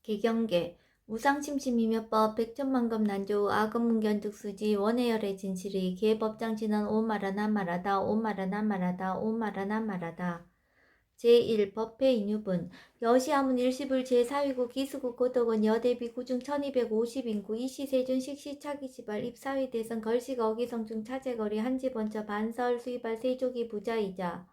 개경계 무상심심이며법 백천만금 난조 아금문견득수지 원해열의 진실이 계법장진언 오마라나마라다 오마라나마라다 오마라나마라다 제1 법회 인유분 여시하문 일시불 제4위구 기수구 고덕은 여대비 구중 1250인구 이시세준 식시차기시발 입사위대선 걸식 어기성중 차제거리 한지번처 반설 수입할 세조기 부자이자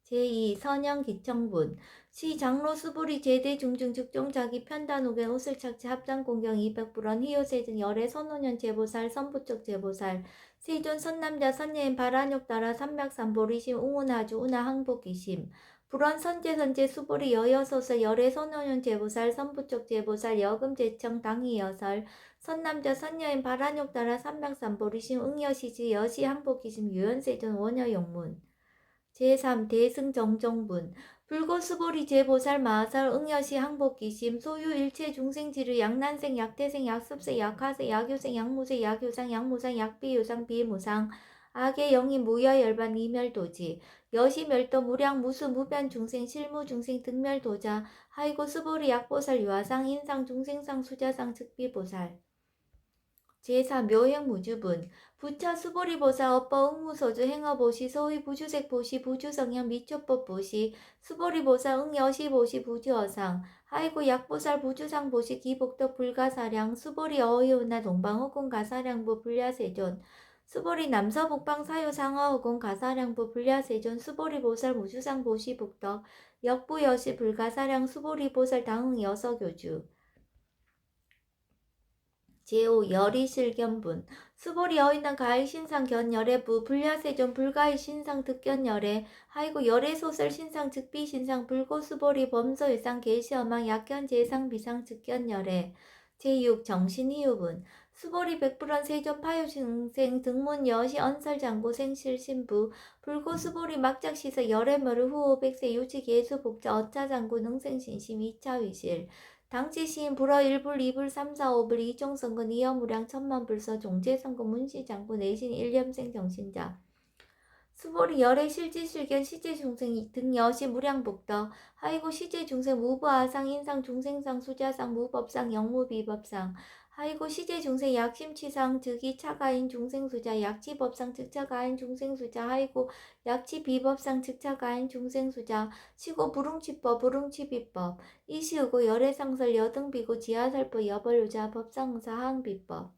제2 선영기청분 시장로 수부리 제대 중증 즉종 자기 편단후견 옷을착취 합장공경 200불원 희요세증 열애 선노년 제보살 선부적 제보살 세존 선남자 선여인 발한욕 따라 삼맥삼보리심 웅운하주 운하항복이심 불원 선제선제 수보리 여여소설 열애 선노년 제보살 선부적 제보살 여금제청 당희여설 선남자 선여인 발한욕 따라 삼맥삼보리심 응여시지 여시항복이심 유연세존 원여용문 제3 대승정정분 불고수보리 제보살 마하살 응여시 항복기심 소유 일체 중생지르 약난생 약태생 약습세 약하세 약효생 약무세 약효상 약무상 약비효상 비무상 악의 영인 무여열반 이멸도지 여시멸도 무량 무수 무변 중생 실무 중생 득멸도자 하이고 수보리 약보살 유화상 인상 중생상 수자상 즉비보살 제4 묘행무주분 부처 수보리보살 업보 응무소주 행어보시 소위 부주색보시 부주성형 미초법보시 수보리보살 응여시보시 부주어상 하이고 약보살 부주상보시 기복덕 불가사량 수보리 어이오나 동방허공 가사량부 불야세존 수보리 남서북방 사유상어허공 가사량부 불야세존 수보리보살 무주상보시 북덕 역부여시 불가사량 수보리보살 당응 여서교주 제5 열이실견분 수보리 어인난 가의신상 견열애부 불야세존 불가의신상 득견열애 하이고 열애소설 신상 즉비신상 불고수보리 범서유상 계시어망 약견제상 비상 즉견열애 제6 정신이유분 수보리 백불원 세존 파유중생 등문 여시 언설장고 생실신부 불고수보리 막작시서 열애머를 후호 백세 유치계수 복자 어차장고 능생신심 2차위실 당치시인 불어 1불 2불 3, 4, 5불 이종선근 이여무량 천만불서 종제선거 문시장구 내신 일념생 정신자 수보리 열애 실지실견 시제중생 등 여시 무량복덕 하이고 시제중생 무부아상 인상 중생상 수자상 무법상 영무비법상 하이고 시제중생 약심치상 즉이 차가인 중생수자 약치법상 즉차가인 중생수자 하이고 약치비법상 즉차가인 중생수자 시고 불응치법 불응치비법 이시우고 열애상설 여등비고 지하설법 여벌유자 법상응사 하응비법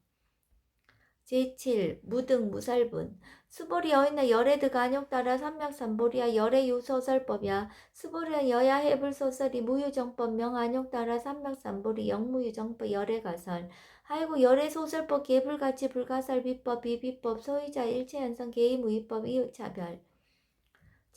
제7 무등 무살분 수보리 여인나 열애드 간욕 따라 삼맥삼보리야 열애유소설법이야 수보리야 여야 해불소설이 무유정법 명안욕 따라 삼맥삼보리 영무유정법 열애가설 하이고 열애소설법 개불가치 불가설 비법 비비법 소유자 일체현성 개의무위법 이웃차별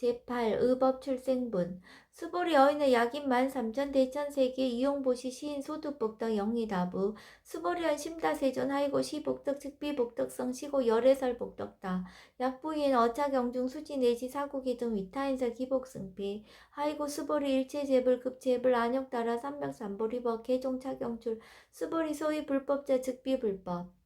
제8 의법출생분 수보리 어인의 약인 13,000 대천세계 이용보시 시인 소득복덕 영리다부 수보리한 심다세존 하이고 시복덕 즉비복덕성 시고 열애설복덕다 약부인 어차경중 수지 내지 사국이 등 위타인설 기복승피 하이고 수보리 일체재불 급재불 안욕따라 삼맥삼보리법 개종차경출 수보리 소위 불법자 즉비불법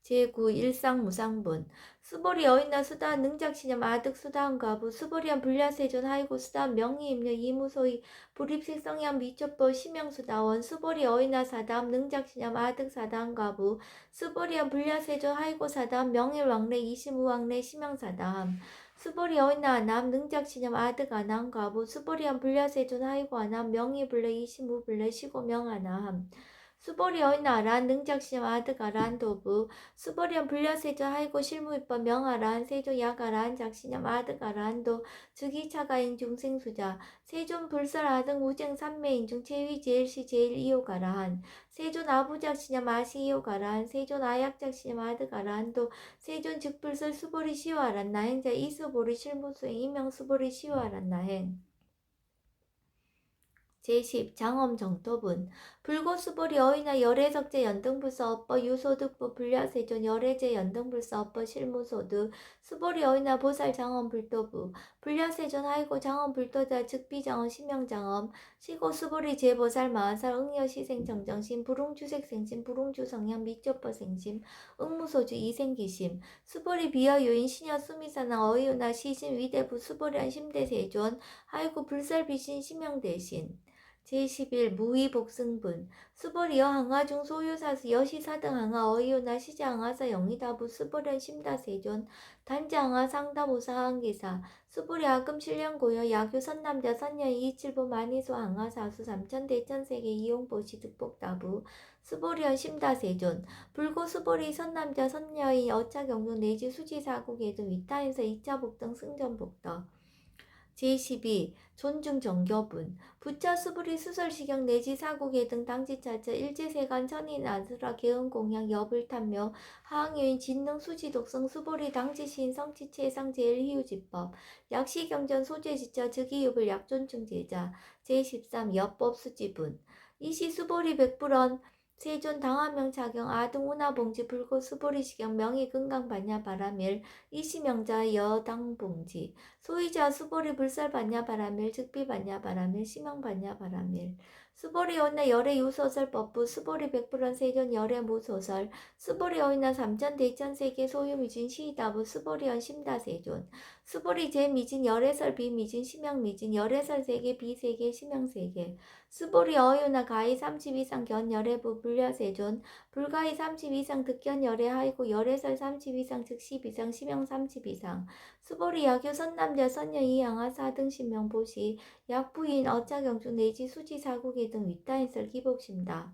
제9 일상무상분 수보리 여인나 수다한 능작시념 아득 수다한 가부 수보리한 불야세존 하이고 수다한 명의임녀 이무소이 불입식성향 미초법 심영수다원 수보리 여인나 사다함 능작시념 아득 사다한 가부 수보리한 불야세존 하이고 사다함 명일왕래 이시무왕래 심영사다함 수보리 여인나 아남 능작시념 아득 아나함 가부 수보리한 불야세존 하이고 아남 명의불래 이시무불래 시고명아나함 수보리 어인 아란 능작시험 아득 아란 도부 수보리한 불려세조 하이고 실무입법 명아란 세조 약아란 작시념 아득 아란도 즉이차가인 중생수자 세존 불설 아등 우쟁 삼매인중 체위 제일시 제일 이호가라한 세존 아부작시념 아시 이호가라한 세존 아약작시념 아득 아란도 세존 즉불설 수보리 시와란 나행자 이수보리 실무수행 이명수보리 시와란 나행 제10 장엄정토분 불고수보리 어이나 열애석제 연등불서 업법 유소득부 불야세존 열애제 연등불서 업법 실무소득 수보리 어이나 보살 장엄불도부 불야세존 하이고 장엄불도자 즉비장엄 심명장엄 시고 수보리 제보살 마하살 응여시생정정심 불웅주색생심 불웅주성향 미초법생심 응무소주 이생기심 수보리 비여유인 시녀 수미사나 어이우나 시신 위대부 수보리한 심대세존 하이고 불살비신 심명대신 제11 무위복승분 수벌이여 항하중 소유사수 여시사등 항하 어이요나 시자항하사 영이다부 수벌연 심다세존 단지항하 상다보사 항기사 수벌이 하금 신령고여 야교 선남자 선녀이 이칠보 만이소 항하 사수 삼천대천세계 이용보시 득복다부 수벌연 심다세존 불고 수벌이 선남자 선녀의 어차경동 내지 수지사국에도 위타에서 이차복등 승전복더 제12 존중정교분 부처 수불이 수설시경 내지 사국의 등 당지차처 일제세간 천인 안수라 개은공양 여불탐묘 하항여인 진능 수지독성 수불이 당지시인 성치체상 제일희우지법 약시경전 소재지처 즉이유불 약존충제자 제13 여법수지분 이시 수불이 백불언 세존 당화명 차경 아등 운하봉지 불고 수보리 시경 명의 금강 반야 바라밀 이시명자 여당봉지 소이자 수보리 불설 반야 바라밀 즉비 반야 바라밀 시명 반야 바라밀 수보리 온나 열애 유소설 법부 수보리 백불원 세존 열애 무소설 수보리 어이나 삼천대천세계 소유미진 시이다부 수보리 언심다 세존 수보리 제미진 열애설 비미진 시명미진 열애설 세계 비세계 시명세계 수보리 어유나 가히 30 이상 견 열애부 불려세존 불가히 30 이상 득견 열애 하이고 열애설 30 이상 즉 10 이상 시명 30 이상 수보리 야교 선남자 선녀 이양하 사등 신명 보시 약부인 어차경주 내지 수지 사국의 등 윗다인설 기복심다.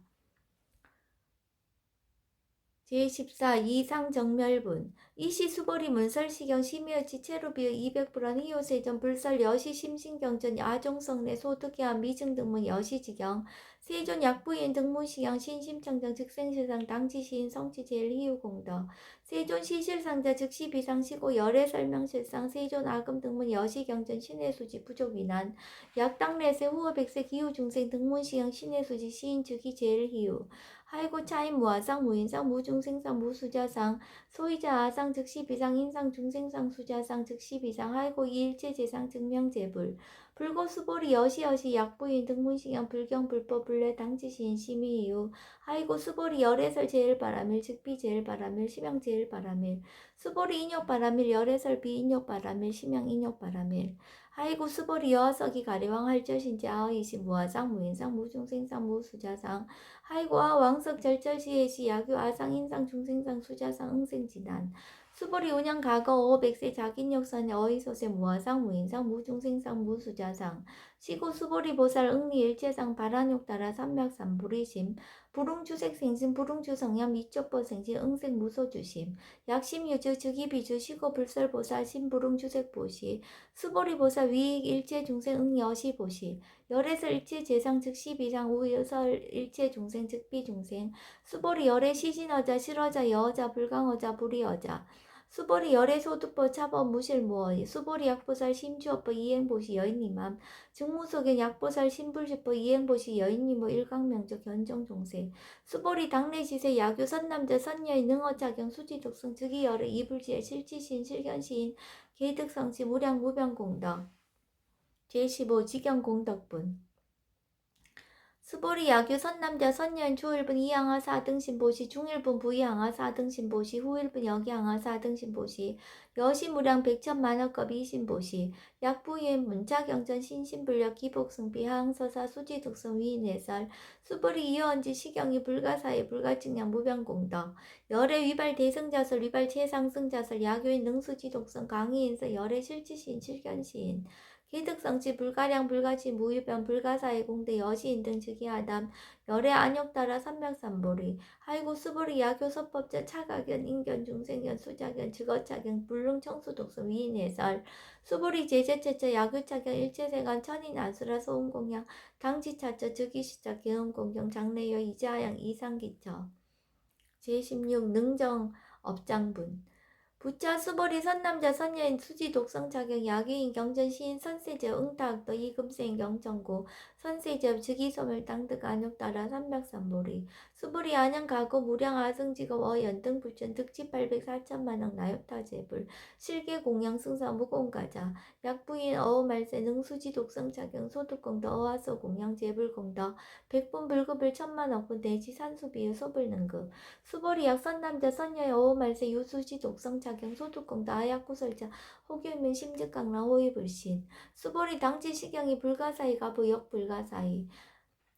제14 이상정멸분 이시 수보리 문설시경 심의어치 체로비의 200불안 희요세전 불설 여시 심신경전 아종성내 소득계한 미증등문 여시지경 세존 약부인 등문시경 신심청정 즉생실상 당지시인 성치제일 희유공덕 세존 시실상자 즉시 비상시고 열애 설명실상 세존 아금 등문 여시경전 신해수지 부족위난 약당내세 후어백세 기후중생 등문시경 신해수지 시인 즉이 제일 희유 하이고 차인 무아상 무인상 무중생상 무수자상 소이자 아상 즉시 비상 인상 중생상 수자상 즉시 비상 하이고 이일체 제상 증명제불 불고 수보리 여시여시 약부인 등문시경 불경 불법 불례 당지시인 심의이유 하이고 수보리 열애설 제일바라밀 즉비 제일바라밀 시명 제일바라밀 수보리 인욕바라밀 열애설 비인욕바라밀 시명 인욕바라밀 하이고 수보리 여하석이 가리왕 할저신지 아의시 무아상 무인상 무중생상 무수자상 하이고아 왕석 절절시해시 야교 아상 인상 중생상 수자상 응생지난 수보리 운영 과거 500세 자긴욕선 어이소세 무아상 무인상 무중생상 무수자상 시고 수보리 보살 응리 일체상 바란욕 따라 삼맥삼 불의심 불웅주색 생심 불웅주성ям 이쪽보 생심 응생 무소주심 약심유주 즉이비주 시고 불설보살 신불웅주색보시 수보리보살 위익 일체중생 응여시보시 열애설 일체 재상 즉시 비상 우여설 일체 중생 즉비 중생 수보리 열애 시진어자 실어자 여어자 불강어자 불이어자 수보리 열애 소득보 차법 무실무어이 수보리 약보살 심주어보 이행보시 여인님함 증무속엔 약보살 신불주보 이행보시 여인님의 일강명적 견정종세 수보리 당내시세 야교 선남자 선녀의 능어자경 수지독성 즉이 열애 이불지의 실지신 실견시인 개득성시 무량무병공덕 제15 직영공덕분 수보리 야교 선남자 선녀인 초일분 이항하 4등신 보시 중일분 부이항하 4등신 보시 후일분 여기항하 4등신 보시 여시무량 백천만억급 이신 보시 약부인 문자경전 신신불력 기복승비 하항서사 수지독성 위인해설 수보리 이어언지 시경이 불가사의 불가증량 무병공덕 열애 위발 대승자설 위발 최상승자설 야교인 능수지독성 강의인서 열애 실지시인 실견시인 기득성치 불가량 불가치 무유변 불가사의 공대 여시인 등 즉위하담 열애 안욕 따라 삼맥삼보리 하이고 수보리 야교 서법자 차가견 인견 중생견 수자견 즉어차견 불능청수독성 위인해설 수보리 제재체처 야교차견 일체세간 천인 안수라 소음공양 당지차처 즉위시차 계음공경 장래여 이자양 이상기처 제16 능정업장분 부처 수보리 선남자 선녀인 수지 독성 자경 야기인 경전 시인 선세제업 응탁도 이금생 경전고 선세제업 즉이소멸 당득 안욕 따라 삼백삼보리 수보리 안양 가고 무량 아승직업 어연등 불천 득지 800 4천만억 나욕타 제불 실계 공양 승사 무공가자 약부인 어우말세 능수지 독성 자경 소득공도 어하소 공양 제불공도 백분 불급을 천만억분 내지 산수비유 소불능급 수보리 약 선남자 선녀의 어우말세 유수지 독성 자경 소득공도 아약구설자 호규민 심즉강랑 호위불신 수보리 당지 시경이 불가사이가 부역 불가사이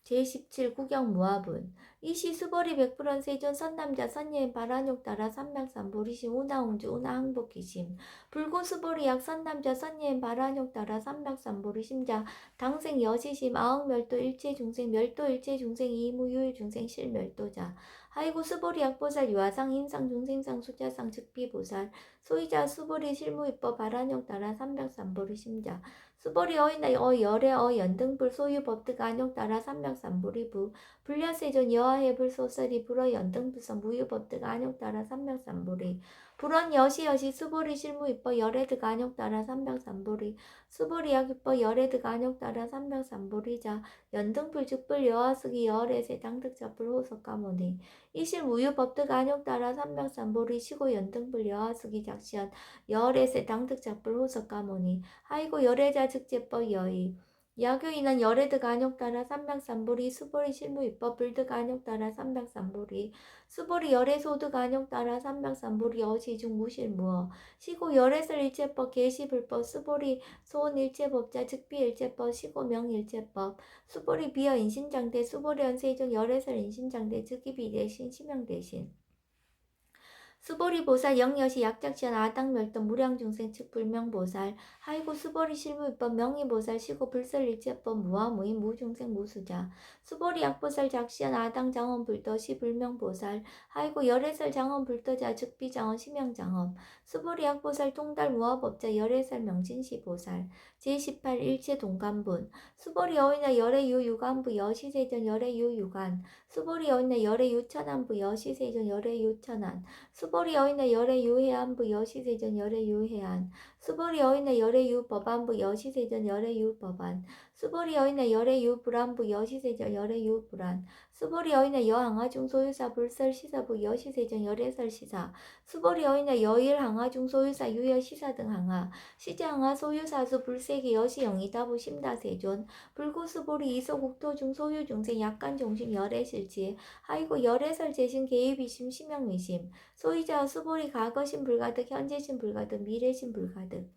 제17 구경무화분 이시 수보리 백불원 세존 선남자 선예인 바란욕 따라 삼맥산 보리심 운하옹주 운하항복기심 불고 수보리 약 선남자 선예인 바란욕 따라 삼맥산 보리심자 당생 여시심 아흥멸도 일체중생 멸도 일체중생 이무유일 중생 실멸도자 하이고 수보리 약보살 유아상 인상 중생상 수자상 즉비보살 소이자 수보리 실무입법 바란욕 따라 삼맥산 보리심자 수보리 어이나 열애 연등불 소유 법득 안욕 따라 삼맥삼보리부 불려세존 여하해불 소설이 불어 연등불성 무유 법득 안욕 따라 삼맥삼보리 불원 여시 수보리 실무 입법 열애득 안욕 따라 삼맥삼보리 수보리 약 입법 열애득 안욕 따라 삼맥삼보리자 연등불 즉불 여하숙이 열애세 당득자불 호석가모니 이실 무유 법득 안욕 따라 삼맥삼보리 시고 연등불 여하숙이 작시한 열애세 당득자불 호석가모니 하이고 열애자 즉제법 여의 야교인은 열애득 안욕 따라 삼맥삼보리 수보리 실무입법 불득 안욕 따라 삼맥삼보리 수보리 열애소득 안욕 따라 삼맥삼보리 어시중 무실무어 시고 열애설 일체법 계시불법 수보리 소원 일체법자 즉비 일체법 시고 명일체법 수보리 비어 인신장대 수보리 연세중 열애설 인신장대 즉기비 대신 심형 대신 수보리 보살 영여시 약작시한 아당멸도 무량중생 측 불명보살 하이고 수보리 실무입법 명의보살 시고 불설일체법 무아무인 무중생 무수자 수보리 약보살 작시한 아당장엄 불떠시 불명보살 하이고 열애설 장엄 불떠자 즉비장엄 심양장엄 수보리 약보살 통달 무아법자 열애설 명진시보살 제18 일체동간분 수보리 어이나 열애유 유간부 여시세전 열애유 유간 수보리 어이나 열애유 천안부 여시세전 열애유 천안 수보리 어이나 열애 유해안부 여시세전 열애 유해안 수보리 어이나 열애 유법안부 여시세전 열애 유법안 수보리 어이나 열애 유불안부 여시세전 열애 유불안 수보리 어이나 여항아중 소유사 불설 시사부 여시세전 열애설 시사 수보리 어이나 여일항아중 소유사 유여시사 등 항아 시제항아 소유사수 불세기 여시영이다부 심다세존 불구수보리 이소국토중 소유중생 약간종심 열애실지 하이고 열애설 재신 개입이심 심형의심 소이자 수보리 과거신 불가득 현재신 불가득 미래신 불가득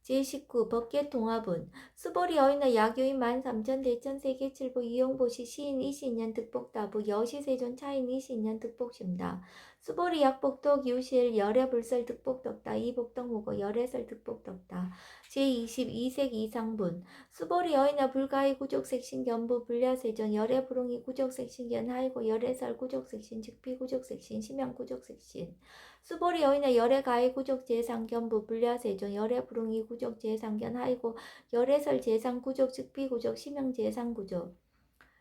제19 법계통합은 수보리 어이나 야교인 13,000 대천 세계칠보 이용보시 시인 이신년 득복다부 여시세존 차인 이신년 득복심다 수보리 약복덕 유실 열애불설 득복덕다 이복덕무고 열애설 득복덕다 제22색 이상분 수보리 어이나 불가의 구족색신견부 불야세전 열애불응이 구족색신견 하이고 열애설 구족색신 즉비구족색신 심양구족색신 수보리 어이나 열애가의 구족 제상견부 불야세존 열애불응이 구족 제상견 하이고 열애설 제상 구족 즉비 구족 심형 제상 구족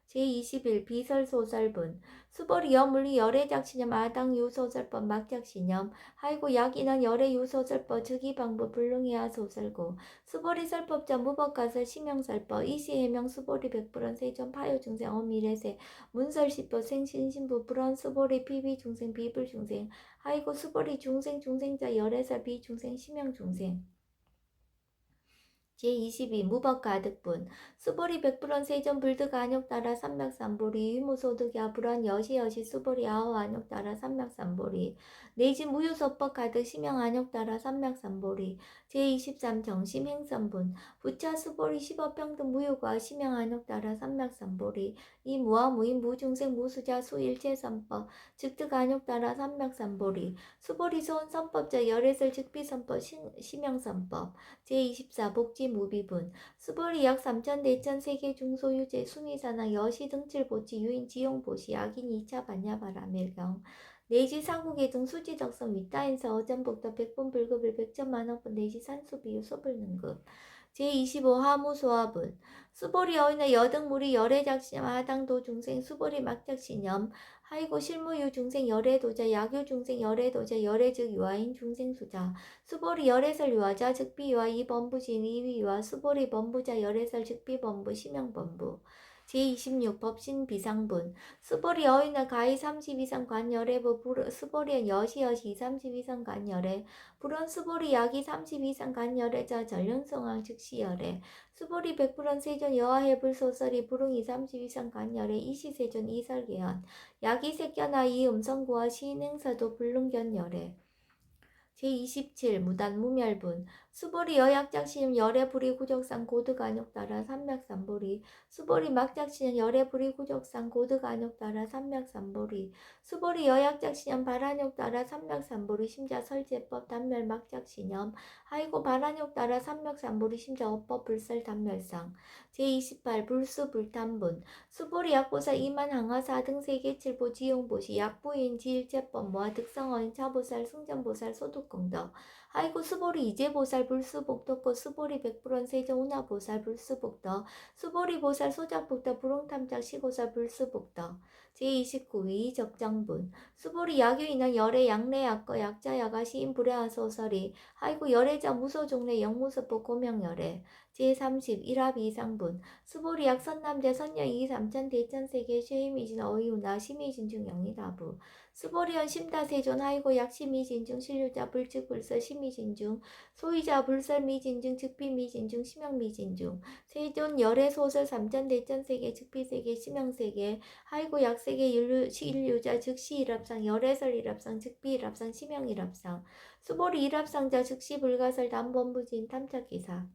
제21 비설소설분 수보리 여물리 열애작신념 아당 유소설법 막작신념 하이고 약인은 열애 유소설법 즉이방부 불능이하 소설고 수보리 설법자 무법가설 심형설법 이시해명 수보리 백불원 세존 파요중생 어미래세 문설시법 생신신부 불원 수보리 비비중생 비불중생 하이고 수보리 중생자 열애설 비중생 심형중생 제22 무법가득분 수보리 백불원 세전 불득 안욕 따라 삼맥삼보리 유무소득야 불원 여시 수보리 아호 안욕 따라 삼맥삼보리 내지 무유소법 가득 심형 안욕 따라 삼맥삼보리 제23 정심행선분 부차 수보리 십업평등 무유과 심형 안욕 따라 삼맥삼보리 이 무아무인 무중생 무수자 수일체선법 즉득 안욕 따라 삼맥삼보리 수보리 소원선법자 열애설 즉비선법 심형선법 제24 복지무비분 수보리 약 3천 대천 세계 중소유재 순위사나 여시 등칠보치 유인 지용보시 약인 2차 반야바라밀경 내지 사국의 등 수지적성 윗다인서 어전복도 백분 불급을 100천만원분 내지 산수비유 소불능급 제25 하무소화분 수보리 어이나 여등무리 열애작심 하당도 중생 수보리 막작신염 하이고 실무유 중생 열애도자 야교 중생 열애도자 열애즉 유아인 중생수자 수보리 열애설 유아자 즉비유아 이범부진 이위유아 수보리 범부자 열애설 즉비범부 심형범부 제26 법신 비상분 수보리 어이나 가히 30 이상 관열애 수보리엔 여시 30 이상 관열애 불원 수보리 약이 30 이상 간열애자 전령성왕 즉시열애 수보리 백불원 세존 여하해불 소설이 불응이 30 이상 간열애 이시세존 이설계현 약이 색견하 이음성구와 시인행사도 불능견열애 제27 무단 무멸분 수보리 여약작시년 열애불이 구적상 고득안욕 따라 삼맥삼보리 수보리 막작시년 열애불이 구적상 고득안욕 따라 삼맥삼보리 수보리 여약작시년 발안욕 따라 삼맥삼보리 심자 설제법 단멸 막작시년 하이고 발안욕 따라 삼맥삼보리 심자 어법 불설 단멸상 제28 불수 불탄분 수보리 약보사 이만 항하사 등세계칠보 지용보시 약부인 지일제법 모아 득성어인 차보살 승전보살 소득공덕 아이고 수보리 이제보살 불수복덕보 수보리 백불원 세조운하보살 불수복덕 수보리 보살 소작복덕 불홍탐작 시고살 불수복덕 제29위 적정분 수보리 야교인한 열애 양내 약거 약자 야가 시인 불해하소설이 아이고 열애자 무소종래 영무서법 고명열애 제30 일합 이상분 수보리 약선남자 선녀 이삼천 대천세계 쉐이미진 어이우나 시미진 중 영리다부 수보리언 심다세존 하이고 약시미진중 신류자 불측불설 시미진중 소이자 불설미진중 즉비미진중 심형미진중 세존 열애소설 삼천대천세계 즉비세계 심형세계 하이고 약세계 인류자 즉시일합상 열애설 일합상 즉비일합상 심형일합상 수보리 일합상자 즉시불가설 담범부진 탐착기사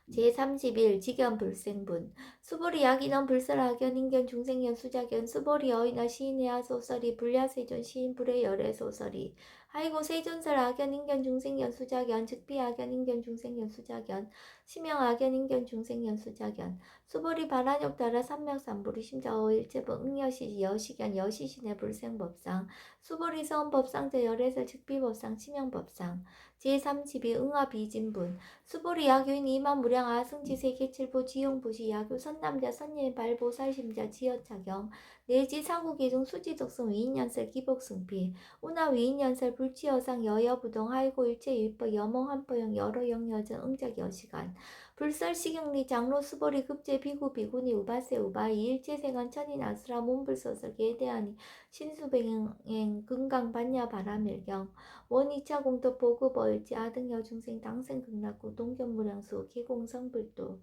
제31 직연불생분 수보리 약인원 불설학연 인견 중생연 수작연 수보리 어이나 시인해야 소설이 불야세존 시인 불의 열애 소설이 하이고 세존설 악연 인견 중생연 수작연 즉비 악연 인견 중생연 수작연 심형 악연 인견 중생연 수작연 수보리 반환욕 따라 삼맥삼보리 심자 어일체법 응여시 여시견 여시신의 불생법상 수보리 서원법상자 열애설 즉비법상 심형법상 제32 응합이진분 수보리 야교인 이만무량 아승지 세계칠보 지용부시 야교 선남자 선예인 발보 살심자 지어차경 내지 사구계중 수지덕성 위인연설 기복승피 운하 위인연설 불치여상 여여부동 하이고 일체일법 여몽 한포영 여러영여전 응작 여시간 불설식용리 장로 수보리 급제 비구 비구니 우바세 우바이 일체생한 천인 아수라 몸불서설 계대하니 신수백행 금강 반야 바라밀경 원이차 공덕 보급 얼지 아등여 중생 당생 극락구 동견무량수 기공성불도